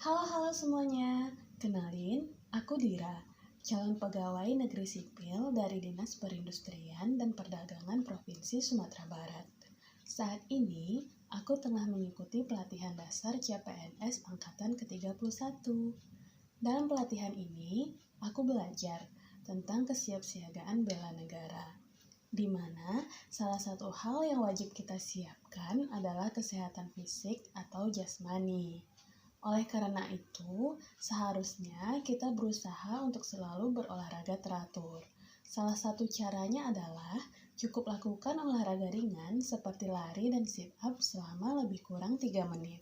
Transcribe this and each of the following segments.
Halo semuanya, kenalin, aku Dira, calon pegawai negeri sipil dari Dinas Perindustrian dan Perdagangan Provinsi Sumatera Barat. Saat ini, aku tengah mengikuti pelatihan dasar CPNS Angkatan ke-31. Dalam pelatihan ini, aku belajar tentang kesiapsiagaan bela negara, di mana salah satu hal yang wajib kita siapkan adalah kesehatan fisik atau jasmani. Oleh karena itu, seharusnya kita berusaha untuk selalu berolahraga teratur. Salah satu caranya adalah cukup lakukan olahraga ringan seperti lari dan sit up selama lebih kurang 3 menit.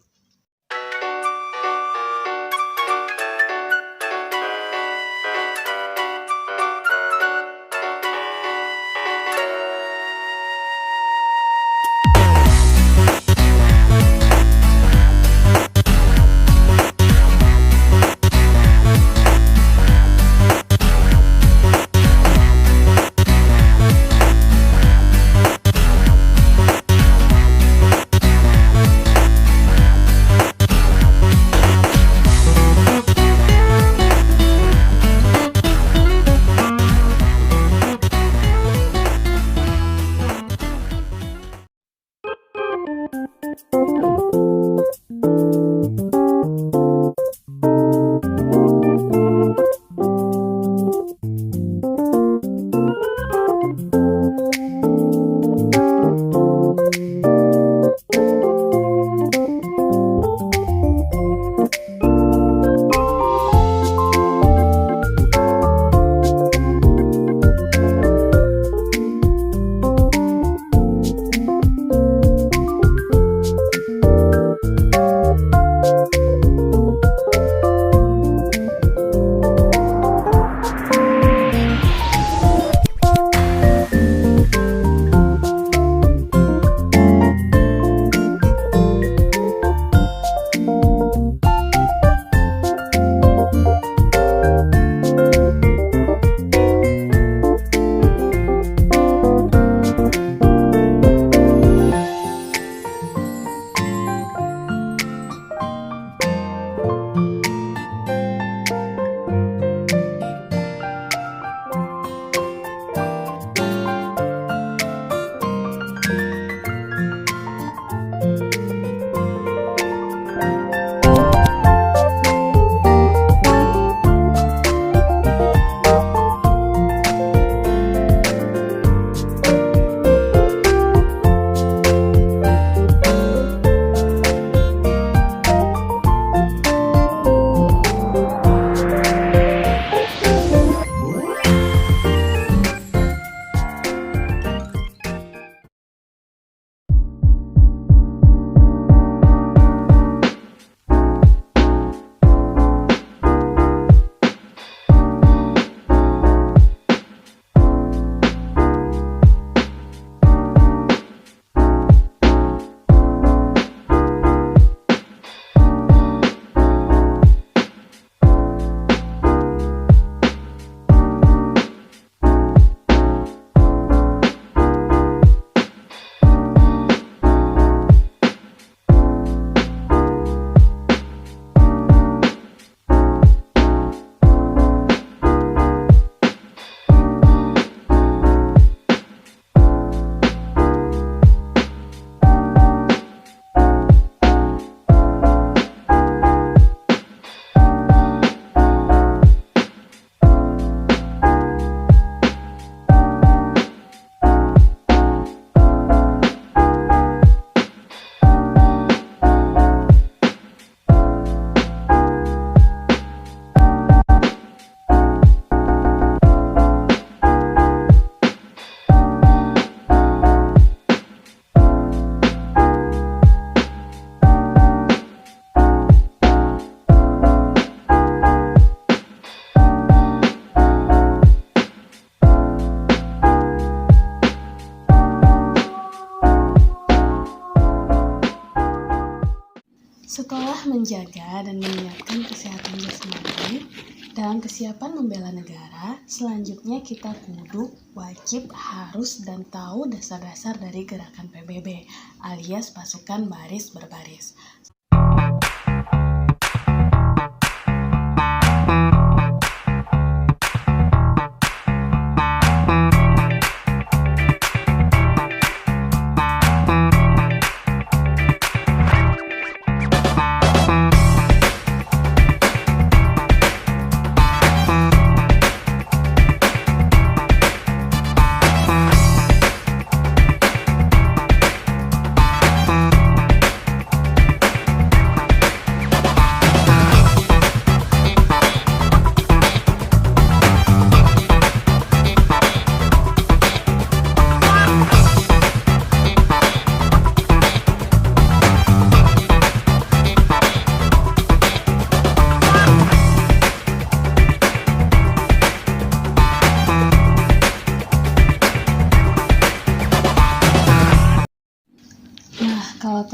Setelah menjaga dan menyiapkan kesehatan jasmani, dalam kesiapan membela negara, selanjutnya kita kudu, wajib, harus, dan tahu dasar-dasar dari gerakan PBB, alias pasukan baris berbaris.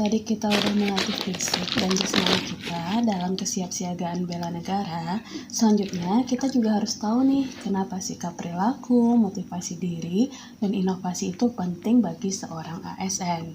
tadi kita udah melatih fisik dan jasmani kita dalam kesiapsiagaan bela negara, selanjutnya kita juga harus tahu nih kenapa sikap perilaku, motivasi diri, dan inovasi itu penting bagi seorang ASN.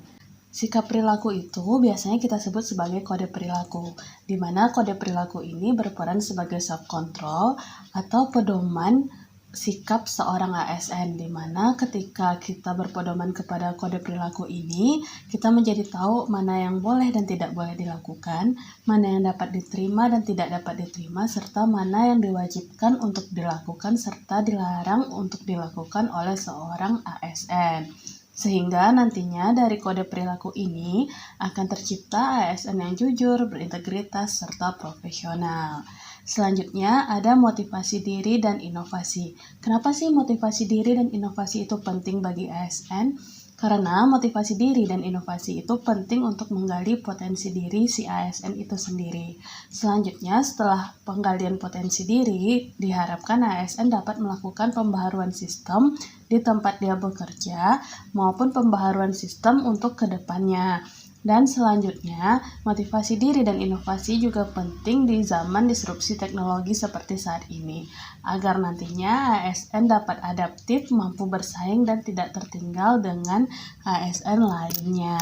Sikap perilaku itu biasanya kita sebut sebagai kode perilaku, di mana kode perilaku ini berperan sebagai self-control atau pedoman sikap seorang ASN, di mana ketika kita berpedoman kepada kode perilaku ini, kita menjadi tahu mana yang boleh dan tidak boleh dilakukan, mana yang dapat diterima dan tidak dapat diterima, serta mana yang diwajibkan untuk dilakukan serta dilarang untuk dilakukan oleh seorang ASN. Sehingga nantinya dari kode perilaku ini akan tercipta ASN yang jujur, berintegritas, serta profesional. Selanjutnya ada motivasi diri dan inovasi. Kenapa sih motivasi diri dan inovasi itu penting bagi ASN? Karena motivasi diri dan inovasi itu penting untuk menggali potensi diri si ASN itu sendiri. Selanjutnya, setelah penggalian potensi diri, diharapkan ASN dapat melakukan pembaharuan sistem di tempat dia bekerja maupun pembaharuan sistem untuk kedepannya. Dan selanjutnya, motivasi diri dan inovasi juga penting di zaman disrupsi teknologi seperti saat ini, agar nantinya ASN dapat adaptif, mampu bersaing, dan tidak tertinggal dengan ASN lainnya.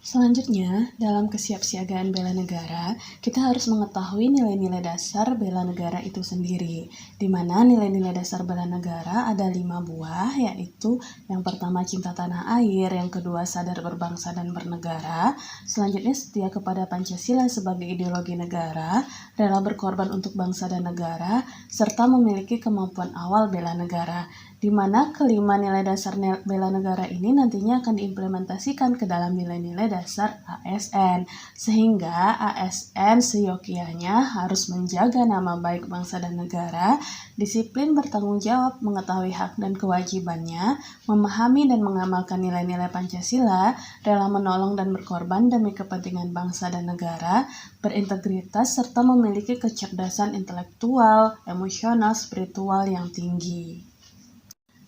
Selanjutnya, dalam kesiapsiagaan bela negara, kita harus mengetahui nilai-nilai dasar bela negara itu sendiri, di mana nilai-nilai dasar bela negara ada 5 buah, yaitu yang pertama cinta tanah air, yang kedua sadar berbangsa dan bernegara, selanjutnya setia kepada Pancasila sebagai ideologi negara, rela berkorban untuk bangsa dan negara, serta memiliki kemampuan awal bela negara, di mana kelima nilai dasar bela negara ini nantinya akan diimplementasikan ke dalam nilai-nilai dasar ASN, sehingga ASN seyogyanya harus menjaga nama baik bangsa dan negara, disiplin bertanggung jawab, mengetahui hak dan kewajibannya, memahami dan mengamalkan nilai-nilai Pancasila, rela menolong dan berkorban demi kepentingan bangsa dan negara, berintegritas, serta memiliki kecerdasan intelektual, emosional, spiritual yang tinggi.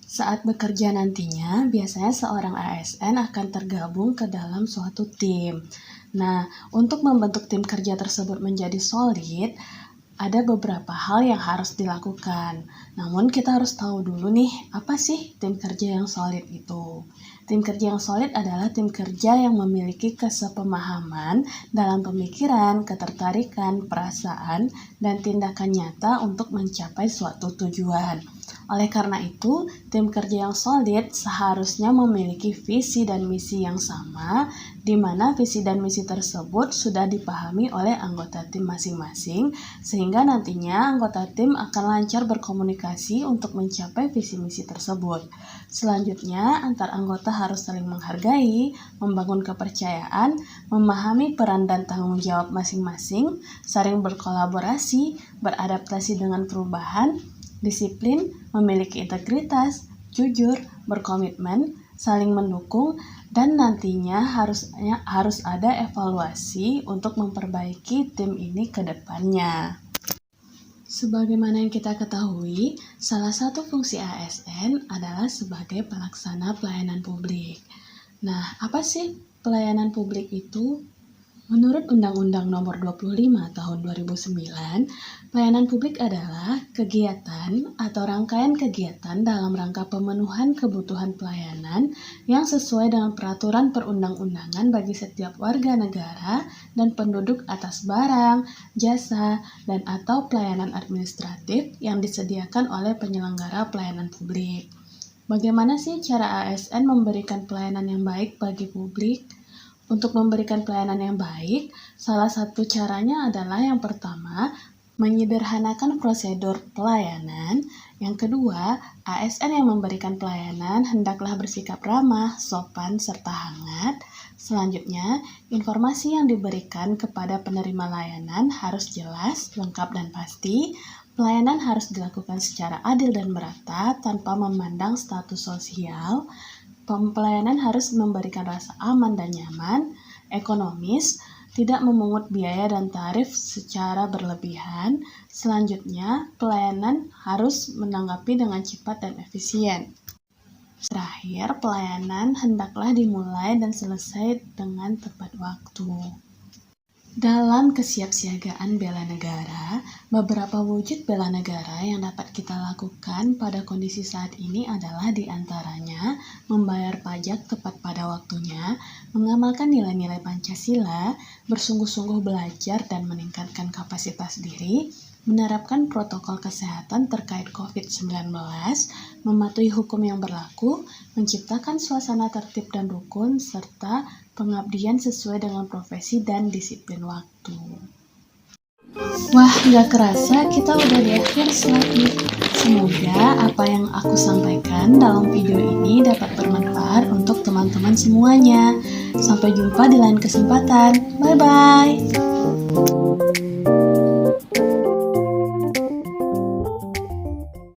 Saat bekerja nantinya, biasanya seorang ASN akan tergabung ke dalam suatu tim. Nah, untuk membentuk tim kerja tersebut menjadi solid, ada beberapa hal yang harus dilakukan. Namun kita harus tahu dulu nih, apa sih tim kerja yang solid itu? Tim kerja yang solid adalah tim kerja yang memiliki kesepemahaman dalam pemikiran, ketertarikan, perasaan, dan tindakan nyata untuk mencapai suatu tujuan. Oleh karena itu, tim kerja yang solid seharusnya memiliki visi dan misi yang sama, di mana visi dan misi tersebut sudah dipahami oleh anggota tim masing-masing, sehingga nantinya anggota tim akan lancar berkomunikasi untuk mencapai visi misi tersebut. Selanjutnya, antar anggota harus saling menghargai, membangun kepercayaan, memahami peran dan tanggung jawab masing-masing, saling berkolaborasi, beradaptasi dengan perubahan, disiplin, memiliki integritas, jujur, berkomitmen, saling mendukung, dan nantinya harus ada evaluasi untuk memperbaiki tim ini ke depannya. Sebagaimana yang kita ketahui, salah satu fungsi ASN adalah sebagai pelaksana pelayanan publik. Nah, apa sih pelayanan publik itu? Menurut Undang-Undang Nomor 25 Tahun 2009, pelayanan publik adalah kegiatan atau rangkaian kegiatan dalam rangka pemenuhan kebutuhan pelayanan yang sesuai dengan peraturan perundang-undangan bagi setiap warga negara dan penduduk atas barang, jasa, dan atau pelayanan administratif yang disediakan oleh penyelenggara pelayanan publik. Bagaimana sih cara ASN memberikan pelayanan yang baik bagi publik? Untuk memberikan pelayanan yang baik, salah satu caranya adalah yang pertama, menyederhanakan prosedur pelayanan. Yang kedua, ASN yang memberikan pelayanan hendaklah bersikap ramah, sopan, serta hangat. Selanjutnya, informasi yang diberikan kepada penerima layanan harus jelas, lengkap, dan pasti. Pelayanan harus dilakukan secara adil dan merata tanpa memandang status sosial. Pelayanan harus memberikan rasa aman dan nyaman, ekonomis, tidak memungut biaya dan tarif secara berlebihan. Selanjutnya, pelayanan harus menanggapi dengan cepat dan efisien. Terakhir, pelayanan hendaklah dimulai dan selesai dengan tepat waktu. Dalam kesiapsiagaan bela negara, beberapa wujud bela negara yang dapat kita lakukan pada kondisi saat ini adalah diantaranya membayar pajak tepat pada waktunya, mengamalkan nilai-nilai Pancasila, bersungguh-sungguh belajar dan meningkatkan kapasitas diri, menerapkan protokol kesehatan terkait COVID-19, mematuhi hukum yang berlaku, menciptakan suasana tertib dan rukun, serta pengabdian sesuai dengan profesi dan disiplin waktu. Wah, gak kerasa kita udah di akhir slide nih. Semoga apa yang aku sampaikan dalam video ini dapat bermanfaat untuk teman-teman semuanya. Sampai jumpa di lain kesempatan. Bye-bye.